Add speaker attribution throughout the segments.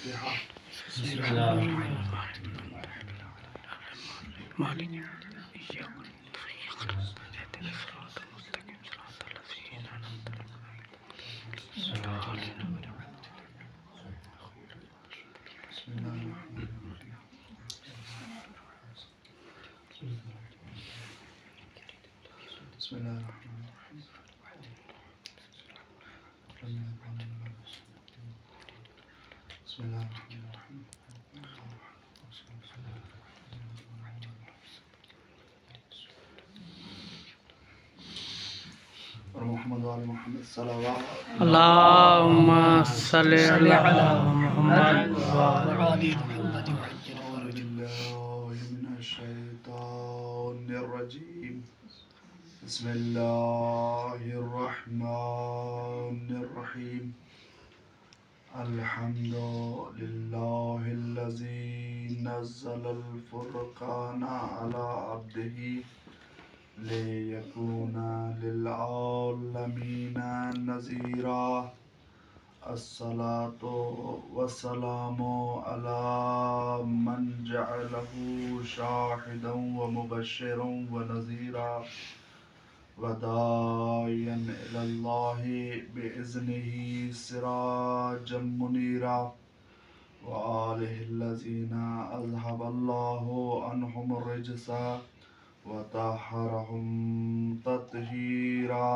Speaker 1: الفاتحة.
Speaker 2: بسم الله الرحمن الرحيم.
Speaker 1: بسم الله الرحمن الرحيم. بسم الله الرحمن الرحيم. بسم الله الرحمن الرحيم. اور محمد وعلى محمد صلوات
Speaker 3: اللهم صل على محمد وعلى آل محمد.
Speaker 1: أعوذ بالله من الشيطان الرجيم. بسم الله الرحمن الرحيم. الحمد لله الذي نزل الفرقان على عبده ليكون للعالمين نذيرا. الصلاة والسلام على من جعله شاهدا ومبشرا ونذيرا وداعيا إلى الله بإذنه سراجا منيرا وآله الذين أذهب الله عنهم الرجس وطهرهم تطهيرا.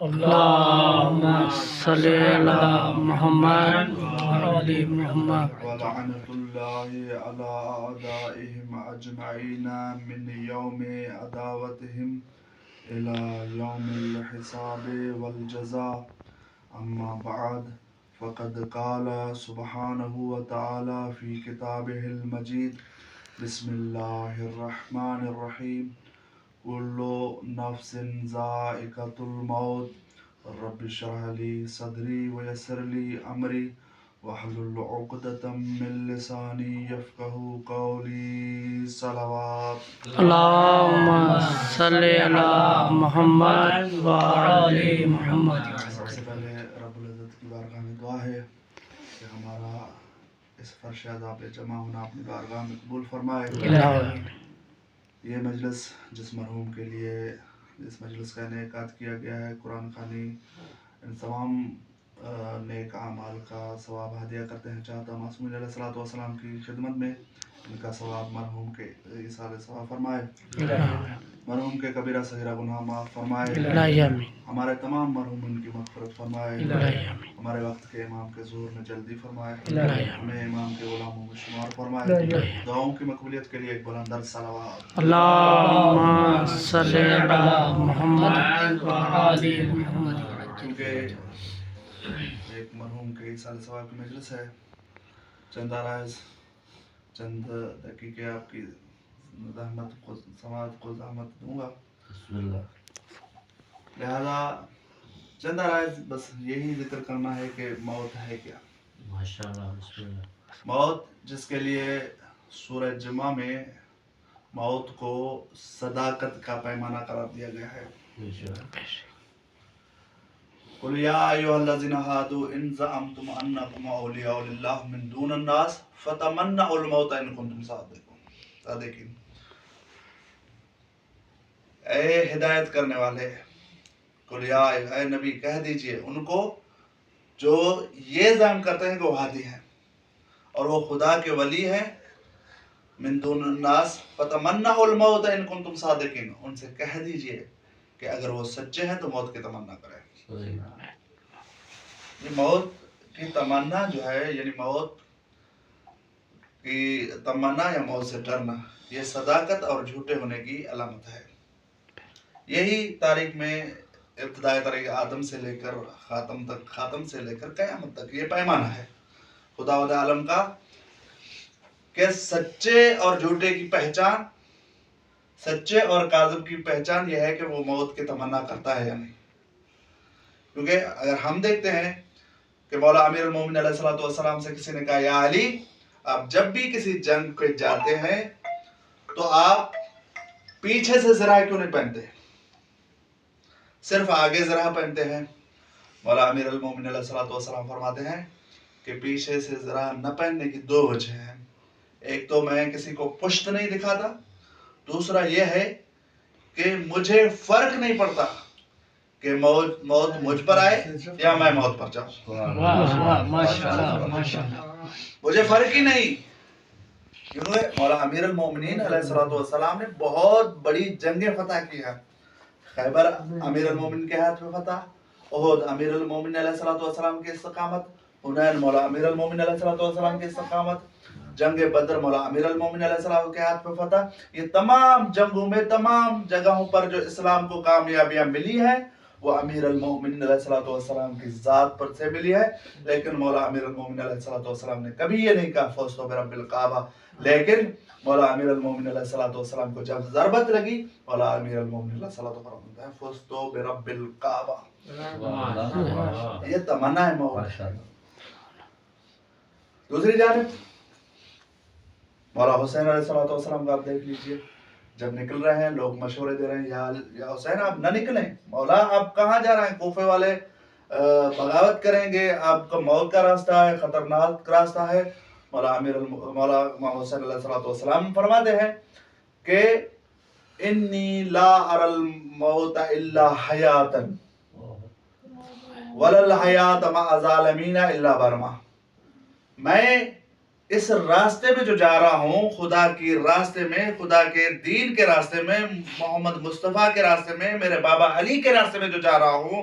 Speaker 3: اللهم صل على محمد وعلى آل محمد.
Speaker 1: ولعنة الله على أعدائهم أجمعين من يوم عداوتهم إلى يوم الحساب والجزاء. أما بعد، فقد قال سبحانه وتعالى في كتابه المجيد: بسم الله الرحمن الرحيم. كل نفس ذائقة الموت. رب اشرح لي صدري ويسر لي أمري واحلل عقدة من لساني يفقه قولي. صلوات.
Speaker 3: اللهم صل على محمد وعلى آل محمد.
Speaker 1: سب سے پہلے رب العزت کی بارگاہ میں دعا ہے کہ ہمارا اس فرش عذاب جمع ہونا اپنی بارگاہ میں قبول فرمائے. یہ مجلس جس مرحوم کے لیے اس مجلس کا انعقاد کیا گیا ہے، قرآن خوانی، ان تمام نیک اعمال کا ثواب ہدیہ کرتے ہیں. چاہتا معصومین علیہ الصلوۃ والسلام کی خدمت میں ان کا ثواب مرحوم کے ایصال ثواب فرمائے، مرحوم کے کبیرہ صغیرہ گناہ معاف فرمائے، ہمارے تمام مرحومین کی مغفرت فرمائے، ہمارے وقت کے امام کے ظہور میں جلدی فرمائے، ہمیں امام کے غلاموں میں شمار فرمائے. دعاؤں کی مقبولیت کے لیے ایک بلند در صلوات.
Speaker 3: اللهم صل على محمد وعلى آل محمد.
Speaker 1: کیونکہ ایک مرحوم کے ایصال ثواب کی مجلس ہے، چند آرائز، چند دقیقے آپ کی زحمت کو سماعت کو زحمت دوں گا.
Speaker 2: بسم اللہ.
Speaker 1: لہذا چند آرائز بس یہی ذکر کرنا ہے کہ موت ہے کیا.
Speaker 2: ماشاءاللہ. بسم اللہ. موت
Speaker 1: جس کے لیے سورہ جمعہ میں موت کو صداقت کا پیمانہ قرار دیا گیا ہے. قل یا ایھا الذین ھادوا ان زعمتم انکم اولیاء للہ من دون الناس فتمنوا الموت ان کنتم صادقین. اے ہدایت کرنے والے، قل یا اے نبی کہہ دیجئے ان کو جو یہ زعم کرتے ہیں کہ وہ ہادی ہیں اور وہ خدا کے ولی ہیں، من دون الناس فتمنوا الموت ان کنتم صادقین، ان سے کہہ دیجئے کہ اگر وہ سچے ہیں تو موت کی تمنا کریں. یہ موت کی تمنا جو ہے، یعنی موت کی تمنا یا موت سے ڈرنا، یہ صداقت اور جھوٹے ہونے کی علامت ہے. یہی تاریخ میں ابتدائی تاریخ آدم سے لے کر خاتم تک، خاتم سے لے کر قیامت تک یہ پیمانہ ہے خداوند عالم کا کہ سچے اور جھوٹے کی پہچان، سچے اور کاذب کی پہچان یہ ہے کہ وہ موت کی تمنا کرتا ہے یا نہیں. کیونکہ اگر ہم دیکھتے ہیں کہ مولا امیر المومنین علیہ الصلوۃ والسلام سے کسی نے کہا یا علی، آپ جب بھی کسی جنگ پہ جاتے ہیں تو آپ پیچھے سے زرہ کیوں نہیں پہنتے، صرف آگے زرہ پہنتے ہیں؟ مولا امیر المومنین علیہ الصلوۃ والسلام فرماتے ہیں کہ پیچھے سے ذرا نہ پہننے کی دو وجہ ہیں. ایک تو میں کسی کو پشت نہیں دکھاتا، دوسرا یہ ہے کہ مجھے فرق نہیں پڑتا کہ موت مجھ پر آئے یا میں موت پر جاؤں. مجھے فرق ہی نہیں. کیونکہ مولا امیر المومنین علیہ السلام نے بہت بڑی جنگیں فتح کی ہیں. خیبر امیر المومنین کے ہاتھ میں فتح، احد امیر المومنین علیہ السلام کی استقامت، حنین مولا امیر المومنین علیہ السلام کی استقامت، جنگ بدر مولا امیر المومنین علیہ السلام کے ہاتھ میں فتح. یہ تمام جنگوں میں تمام جگہوں پر جو اسلام کو کامیابیاں ملی ہیں وہ امیر المومنین علیہ السلام کی ذات پر سے ملی ہے. لیکن مولا امیر المومنین علیہ السلام نے کبھی یہ نہیں کہا فزت برب الکعبہ. لیکن مولا امیر المومنین علیہ السلام کو جب ضربت لگی، مولا امیر المومنین علیہ السلام نے فزت برب الکعبہ. یہ تمنا ہے موت. دوسری جانب مولا حسین علیہ السلام کا آپ دیکھ لیجئے، جب نکل رہے ہیں لوگ مشورے دے رہے ہیں یا حسین آپ نہ نکلیں، مولا آپ کہاں جا رہے ہیں؟ کوفے والے بغاوت کریں گے، آپ کا موت کا راستہ ہے، خطرناک راستہ ہے. مولا حسین علیہ السلام فرماتے ہیں کہ انی لا اری الموت الا حیاتا ولا الحیات مع ظالمین الا برما. میں اس راستے میں جو جا رہا ہوں، خدا کی راستے میں، خدا کے دین کے راستے میں، محمد مصطفیٰ کے راستے میں، میرے بابا علی کے راستے میں جو جا رہا ہوں،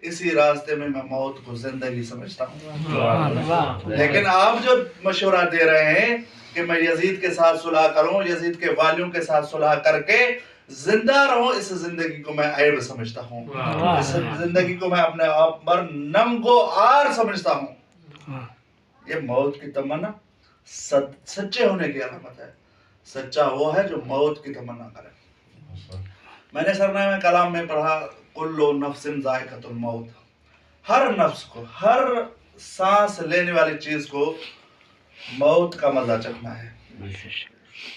Speaker 1: اسی راستے میں موت کو زندگی سمجھتا ہوں. لیکن آپ جو مشورہ دے رہے ہیں کہ میں یزید کے ساتھ صلح کروں، یزید کے والیوں کے ساتھ صلح کر کے زندہ رہوں، اس زندگی کو میں عیب سمجھتا ہوں. اس زندگی کو میں اپنے آپ پر ننگو آر سمجھتا ہوں. یہ موت کی تمنا سچے ہونے کی علامت ہے. سچا وہ ہے جو موت کی تمنا کرے. میں نے سرنامہ کلام میں پڑھا کل نفس ذائقۃ الموت. ہر نفس کو، ہر سانس لینے والی چیز کو موت کا مزہ چکھنا ہے،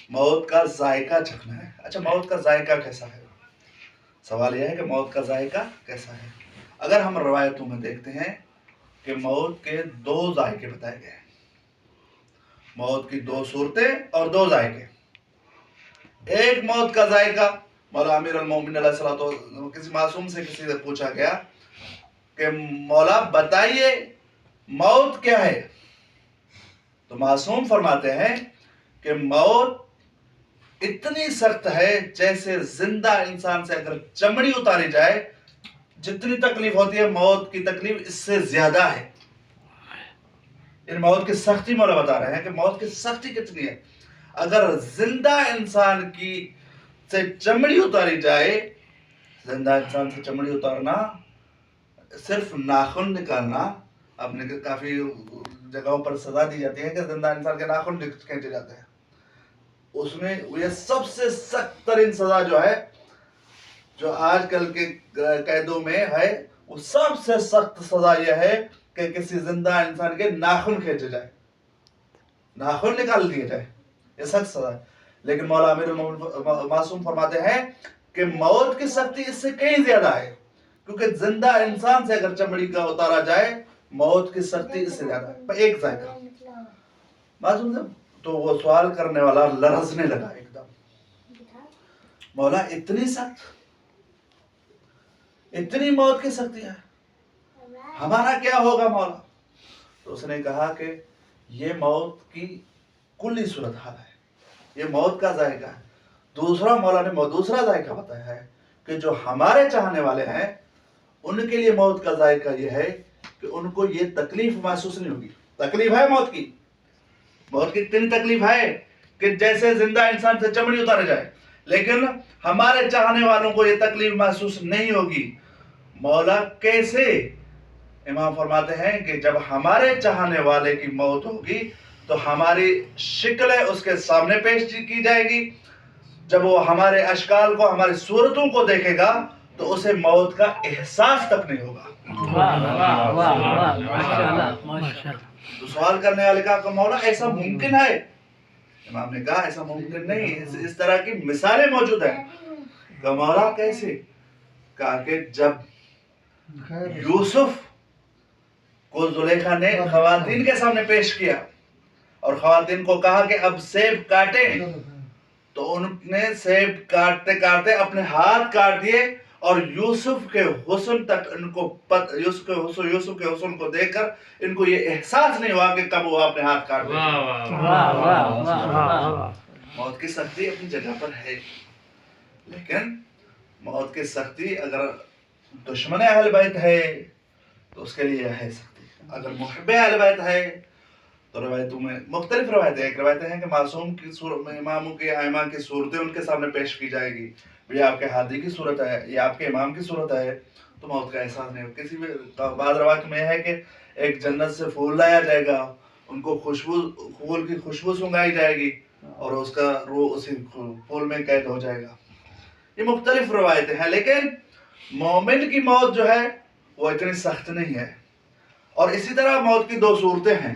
Speaker 1: موت کا ذائقہ چکھنا ہے. اچھا موت کا ذائقہ کیسا ہے؟ سوال یہ ہے کہ موت کا ذائقہ کیسا ہے. اگر ہم روایتوں میں دیکھتے ہیں کہ موت کے دو ذائقے بتائے گئے ہیں، موت کی دو صورتیں اور دو ذائقے. ایک موت کا ذائقہ، مولا امیر المومنین علیہ السلام، کسی معصوم سے کسی سے پوچھا گیا کہ مولا بتائیے موت کیا ہے؟ تو معصوم فرماتے ہیں کہ موت اتنی سخت ہے جیسے زندہ انسان سے اگر چمڑی اتاری جائے جتنی تکلیف ہوتی ہے، موت کی تکلیف اس سے زیادہ ہے. ان موت کی سختی مولا بتا رہے ہیں کہ موت کی سختی کتنی ہے. اگر زندہ انسان کی سے چمڑی اتاری جائے، زندہ انسان سے چمڑی اتارنا صرف ناخن نکالنا، اپنے کافی جگہوں پر سزا دی جاتی ہے کہ زندہ انسان کے ناخن کھینچے جاتے ہیں. اس میں یہ سب سے سخت ترین سزا جو ہے، جو آج کل کے قیدوں میں ہے، وہ سب سے سخت سزا یہ ہے کہ کسی زندہ انسان کے ناخن کھینچے جائے، ناخن نکال دیے جائے. یہ سخت سزا ہے. لیکن مولا امیر معصوم فرماتے ہیں کہ موت کی سختی اس سے کہیں زیادہ ہے، کیونکہ زندہ انسان سے اگر چمڑی کا اتارا جائے موت کی سختی اس سے زیادہ ہے. ایک ذائقہ معصوم صاحب. تو وہ سوال کرنے والا لرزنے لگا ایک دم. مولا اتنی سخت، اتنی موت کی سختی ہے، ہمارا کیا ہوگا مولا؟ تو اس نے کہا کہ یہ موت کی کلی صورتحال ہے، یہ موت کا ذائقہ ہے. دوسرا مولا نے دوسرا ذائقہ بتایا ہے کہ جو ہمارے چاہنے والے ہیں ان کے لیے موت کا ذائقہ یہ ہے کہ ان کو یہ تکلیف محسوس نہیں ہوگی. تکلیف ہے موت کی، موت کی اتنی تکلیف ہے کہ جیسے زندہ انسان سے چمڑی اتارے جائے، لیکن ہمارے چاہنے والوں کو یہ تکلیف محسوس نہیں ہوگی. مولا کیسے؟ امام فرماتے ہیں کہ جب ہمارے چاہنے والے کی موت ہوگی تو ہماری شکلیں اس کے سامنے پیش کی جائے گی. جب وہ ہمارے اشکال کو، ہماری صورتوں کو دیکھے گا تو اسے موت کا احساس تک نہیں ہوگا. تو سوال کرنے والے کہا کہ مولا ایسا ممکن ہے؟ امام نے کہا ایسا ممکن نہیں. اس طرح کی مثالیں موجود ہیں. کہ مولا کیسے؟ کہا کہ جب یوسف کو زلیخا نے خواتین کے سامنے پیش کیا اور خواتین کو کہا کہ اب سیب کاٹیں، تو ان نے سیب کاٹتے کاٹتے اپنے ہاتھ کاٹ دیے اور یوسف کے حسن تک ان کو یوسف کے حسن کو دیکھ کر ان کو یہ احساس نہیں ہوا کہ کب وہ اپنے ہاتھ کاٹ دیں۔ موت کی سختی اپنی جگہ پر ہے، لیکن موت کی سختی اگر دشمن اہل بیت ہے تو اس کے لیے ہے سختی، اگر محب اہل بیت ہے تو روایتوں میں مختلف روایتیں ایک روایتیں ہیں کہ معصوم کی صورت میں اماموں کے ائمہ کی صورتیں ان کے سامنے پیش کی جائے گی، یہ آپ کے ہادی کی صورت ہے، یہ آپ کے امام کی صورت ہے، تو موت کا احساس نہیں ہو۔ کسی بھی بعض روایت میں ہے کہ ایک جنت سے پھول لایا جائے گا، ان کو پھول کی خوشبو سنگائی جائے گی اور اس کا روح اسی پھول میں قید ہو جائے گا۔ یہ مختلف روایتیں ہیں، لیکن مومن کی موت جو ہے وہ اتنی سخت نہیں ہے۔ اور اسی طرح موت کی دو صورتیں ہیں،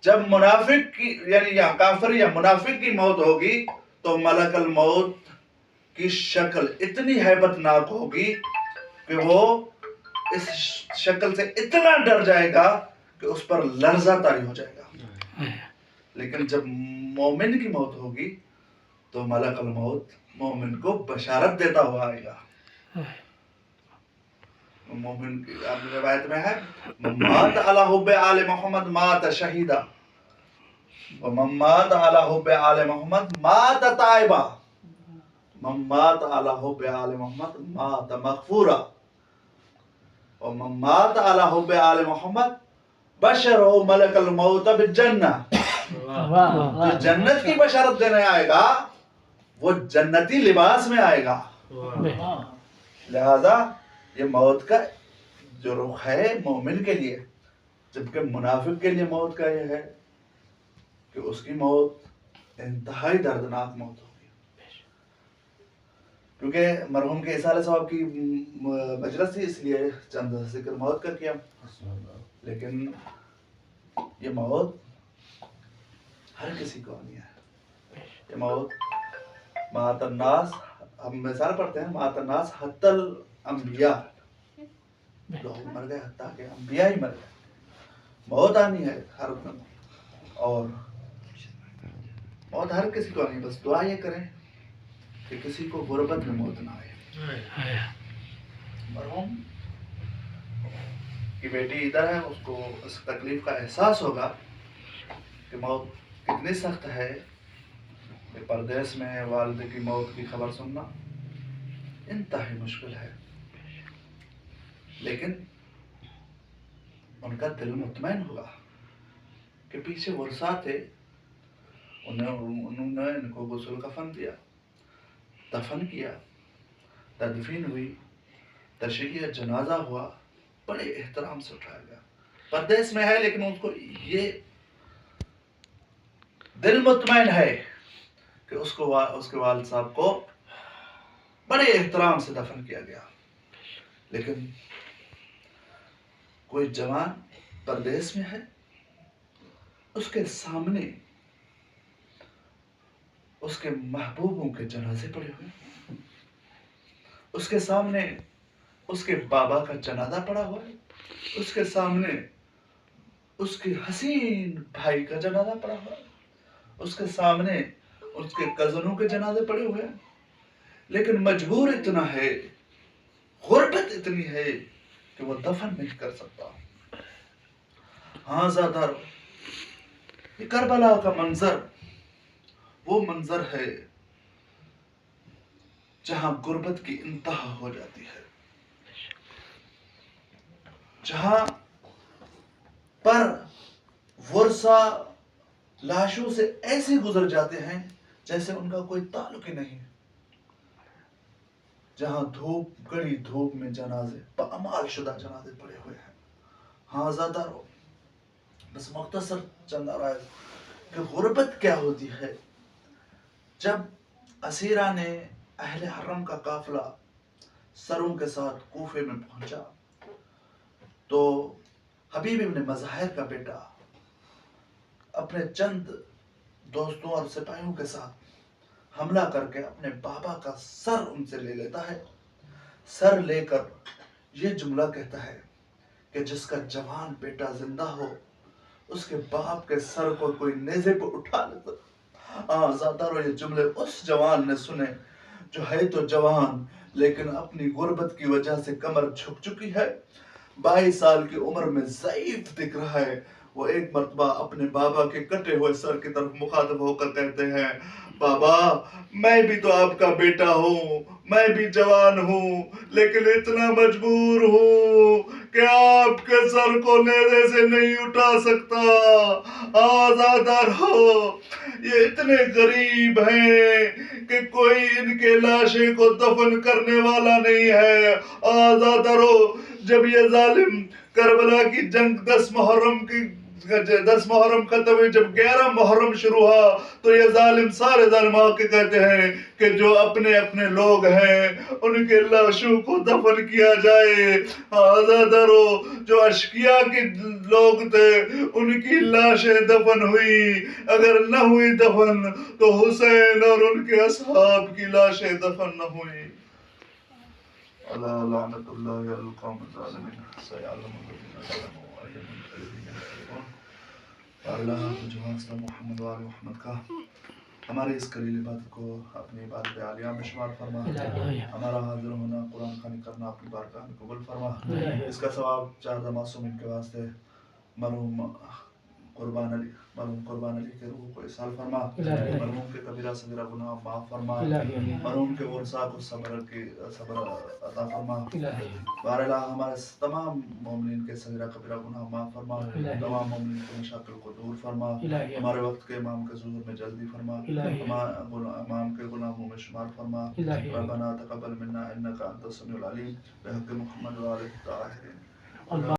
Speaker 1: جب منافق کی یعنی یا کافر یا منافق کی موت ہوگی تو ملک الموت کی شکل اتنی ہیبت ناک ہوگی کہ وہ اس شکل سے اتنا ڈر جائے گا کہ اس پر لرزہ طاری ہو جائے گا۔ لیکن جب مومن کی موت ہوگی تو ملک الموت مومن کو بشارت دیتا ہوا آئے گا۔ مومن کی روایت میں ہے مات علی حب آل محمد مات شہیدہ ومن مات علی حب آل محمد مات تائبہ من مات علی حب آل محمد مات مغفورا ومن مات علی حب آل محمد بشرہ ملک الموت بالجنہ۔ جو جنت کی بشارت دینے آئے گا وہ جنتی لباس میں آئے گا۔ لہذا یہ موت کا جو رخ ہے مومن کے لیے، جبکہ منافق کے لیے موت کا یہ ہے کہ اس کی موت انتہائی دردناک موت ہوگی۔ کیونکہ مرحوم کے عیسیٰ علیہ السلام کی مجلس تھی، اس لیے چند ذکر موت کا کیا، لیکن یہ موت ہر کسی کو آنی ہے۔ یہ موت مات الناس، ہم مثال پڑھتے ہیں مات الناس حتی الانبیاء، لوگ مر گئے حتیٰ کہ انبیاء ہی مر گئے۔ موت آنی ہے ہر دم، اور موت ہر کسی کو آنی ہے، بس دعا یہ کریں کہ کسی کو غربت میں موت نہ آئے۔ مرحوم کی بیٹی ادھر ہے، اس کو اس تکلیف کا احساس ہوگا کہ موت کتنی سخت ہے، کہ پردیس میں والد کی موت کی خبر سننا انتہائی مشکل ہے، لیکن ان کا دل مطمئن ہوگا کہ پیچھے ورثہ تھے، انہوں نے ان کو غسل کفن دیا، دفن کیا، تدفین ہوئی، تشییع جنازہ ہوا، بڑے احترام سے اٹھایا گیا۔ پردیس میں ہے لیکن اس کو یہ دل مطمئن ہے کہ اس کے والد صاحب کو بڑے احترام سے دفن کیا گیا۔ لیکن کوئی جوان پردیس میں ہے، اس کے سامنے اس کے محبوبوں کے جنازے پڑے ہوئے، اس کے سامنے اس کے بابا کا جنازہ پڑا ہوا ہے، اس کے سامنے اس کے حسین بھائی کا جنازہ پڑا ہوا ہے، اس کے سامنے اس کے کزنوں کے جنازے پڑے ہوئے ہیں، لیکن مجبور اتنا ہے، غربت اتنی ہے کہ وہ دفن نہیں کر سکتا۔ ہاں زیادہ یہ کربلا کا منظر وہ منظر ہے جہاں غربت کی انتہا ہو جاتی ہے، جہاں پر ورثہ لاشوں سے ایسے گزر جاتے ہیں جیسے ان کا کوئی تعلق ہی نہیں، جہاں کڑی دھوپ میں جنازے پامال شدہ جنازے پڑے ہوئے ہیں۔ ہاں زیادہ بس مختصر چند آیات کہ غربت کیا ہوتی ہے۔ جب اسیرہ نے اہل حرم کا قافلہ سروں کے ساتھ کوفے میں پہنچا تو حبیب ابن مظاہر کا بیٹا اپنے چند دوستوں اور سپاہیوں کے ساتھ حملہ کر کے اپنے بابا کا سر ان سے لے لیتا ہے۔ سر لے کر یہ جملہ کہتا ہے کہ جس کا جوان بیٹا زندہ ہو اس کے باپ کے سر کو کوئی نیزے پہ اٹھا لیتا۔ آزادارو یہ جملے اس جوان نے سنے جو ہے تو جوان لیکن اپنی غربت کی وجہ سے کمر جھک چکی ہے، 22 سال کی عمر میں ضعیف دکھ رہا ہے۔ وہ ایک مرتبہ اپنے بابا کے کٹے ہوئے سر کی طرف مخاطب ہو کر کہتے ہیں، بابا میں بھی تو آپ کا بیٹا ہوں، میں بھی جوان ہوں، لیکن اتنا مجبور ہوں کہ آپ کے سر کو نیزے سے نہیں اٹھا سکتا۔ آزادار ہو یہ اتنے غریب ہیں کہ کوئی ان کے لاشیں کو دفن کرنے والا نہیں ہے۔ آزادار ہو جب یہ ظالم کربلا کی جنگ 10 محرم ختم ہوئی، جب 11 محرم شروع ہوا تو یہ ظالم سارے ظالم آ کے کہتے ہیں کہ جو اپنے اپنے لوگ ہیں ان کے لاشوں کو دفن کیا جائے۔ آزادارو جو اشقیاء کے لوگ تھے ان کی لاشیں دفن ہوئی، اگر نہ ہوئی دفن تو حسین اور ان کے اصحاب کی لاشیں دفن نہ ہوئی۔ اللہ لعنت اللہ علی القوم الظالمین سیعلم الذین ظلموا أي منقلب ينقلبون۔ اللہ جو حاصلہ محمد و آل محمد کا ہماری اس قلیل عبادت کو اپنی عبادت عالیہ میں شمار فرما، ہمارا حاضر ہونا قرآن خوانی کرنا اپنی بارگاہ میں قبول فرما، اس کا ثواب چاہدہ معصومین کے واسطے مرحوم قربان علی کے روح کو اصال فرما، مرحوم کے کبیرہ صغیرہ گناہ معاف فرما، مرحوم کے ورثاء کو صبر عطا فرما۔ بہرحال ہمارے تمام مومنین کے صغیرہ کبیرہ گناہ معاف فرما، تمام مومنین کے مشاکل کو دور فرما، ہمارے وقت کے امام کے ظہور میں جلدی فرما، امام کے غلاموں میں شمار فرما۔ ربنا تقبل منا انک انت السمیع العلیم بحق محمد و آلہ الطاہرین۔